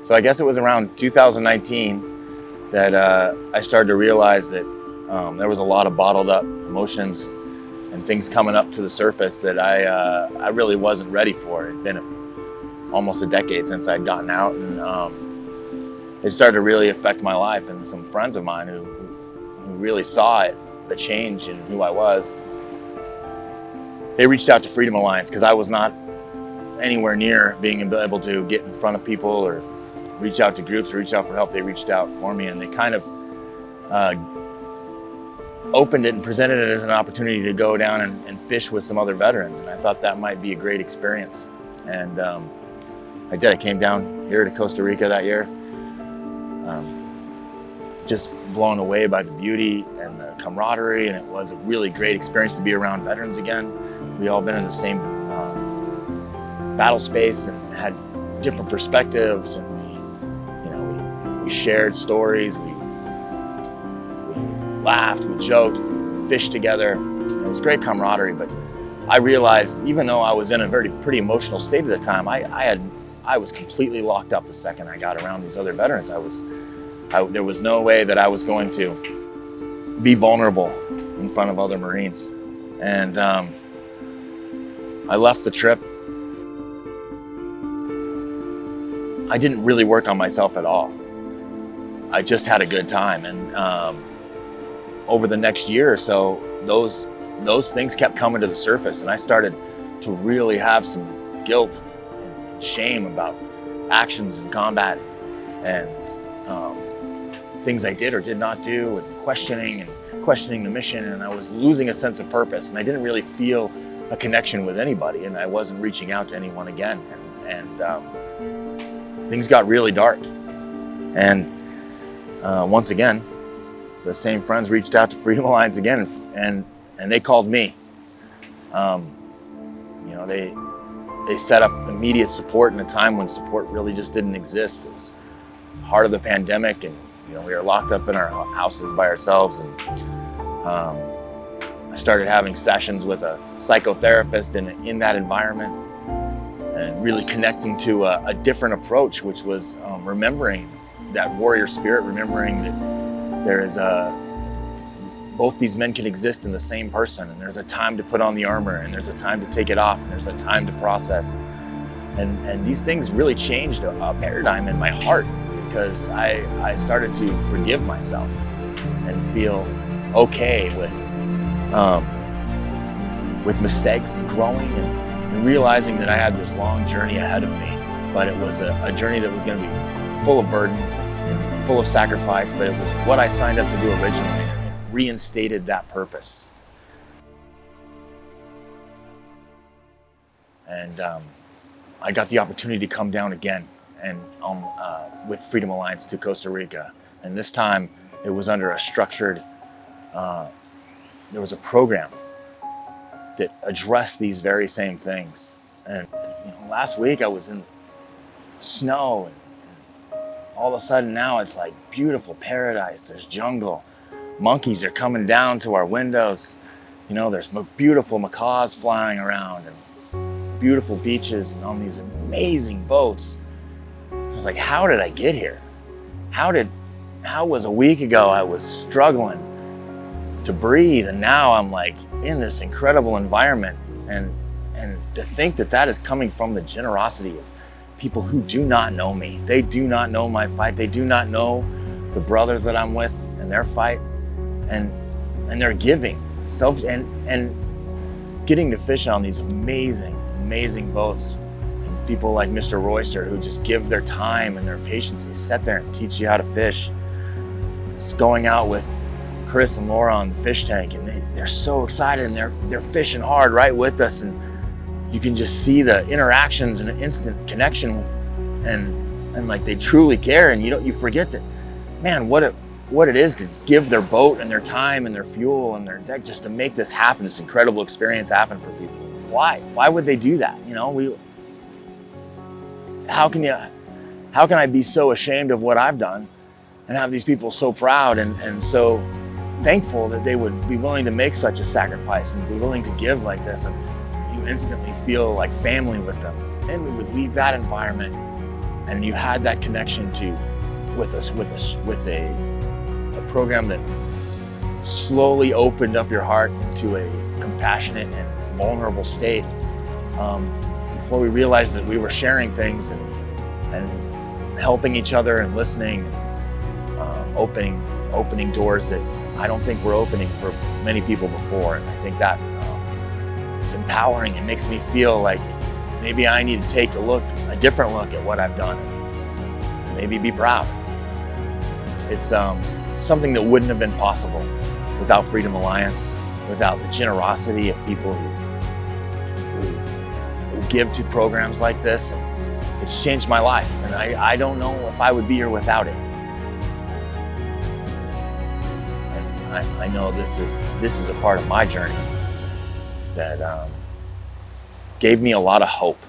So I guess it was around 2019 that I started to realize that there was a lot of bottled up emotions and things coming up to the surface that I really wasn't ready for. It had been almost a decade since I'd gotten out, and it started to really affect my life. And some friends of mine who really saw it, the change in who I was, they reached out to Freedom Alliance because I was not anywhere near being able to get in front of people or reach out to groups or reach out for help. They reached out for me, and they kind of opened it and presented it as an opportunity to go down and fish with some other veterans. And I thought that might be a great experience. And I did. I came down here to Costa Rica that year, just blown away by the beauty and the camaraderie. And it was a really great experience to be around veterans again. We all been in the same battle space and had different perspectives, and we shared stories, we laughed, we joked, we fished together. It was great camaraderie. But I realized, even though I was in a pretty emotional state at the time, I was completely locked up the second I got around these other veterans. There was no way that I was going to be vulnerable in front of other Marines. And I left the trip. I didn't really work on myself at all. I just had a good time. And over the next year or so, those things kept coming to the surface, and I started to really have some guilt and shame about actions in combat and things I did or did not do, and questioning the mission. And I was losing a sense of purpose, and I didn't really feel a connection with anybody, and I wasn't reaching out to anyone again. And things got really dark. And once again, the same friends reached out to Freedom Alliance again, and they called me. They set up immediate support in a time when support really just didn't exist. It was heart of the pandemic, and we were locked up in our houses by ourselves. And I started having sessions with a psychotherapist in that environment, and really connecting to a different approach, which was remembering that warrior spirit, remembering that there is both these men can exist in the same person, and there's a time to put on the armor, and there's a time to take it off, and there's a time to process. And these things really changed a paradigm in my heart, because I started to forgive myself and feel okay with mistakes and growing and realizing that I had this long journey ahead of me, but it was a journey that was going to be full of burden and full of sacrifice, but it was what I signed up to do originally, and it reinstated that purpose. And I got the opportunity to come down again and with Freedom Alliance to Costa Rica. And this time it was under a structured, there was a program that addressed these very same things. And last week I was in snow, and all of a sudden now it's like beautiful paradise. There's jungle. Monkeys are coming down to our windows. There's beautiful macaws flying around, and beautiful beaches, and on these amazing boats. I was like, how did I get here? How was a week ago I was struggling to breathe, and now I'm like in this incredible environment, and to think that is coming from the generosity of people who do not know me. They do not know my fight. They do not know the brothers that I'm with and their fight, and they're giving and getting to fish on these amazing boats. And people like Mr. Royster, who just give their time and their patience and sit there and teach you how to fish. Just going out with Chris and Laura on the fish tank, and they're so excited, and they're fishing hard right with us, and you can just see the interactions and an instant connection with, and like they truly care. And you forget that, man, what it is to give their boat and their time and their fuel and their deck just to make this happen, this incredible experience happen for people. Why would they do that? How can I be so ashamed of what I've done and have these people so proud and so thankful that they would be willing to make such a sacrifice and be willing to give like this? And you instantly feel like family with them. And we would leave that environment and you had that connection with a program that slowly opened up your heart into a compassionate and vulnerable state, before we realized that we were sharing things and helping each other and listening, opening doors that I don't think were opening for many people before. And I think that it's empowering. It makes me feel like maybe I need to take a different look at what I've done, and maybe be proud. It's something that wouldn't have been possible without Freedom Alliance, without the generosity of people who give to programs like this. And it's changed my life, and I don't know if I would be here without it. And I know this is a part of my journey that gave me a lot of hope,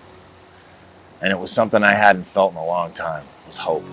and it was something I hadn't felt in a long time, was hope.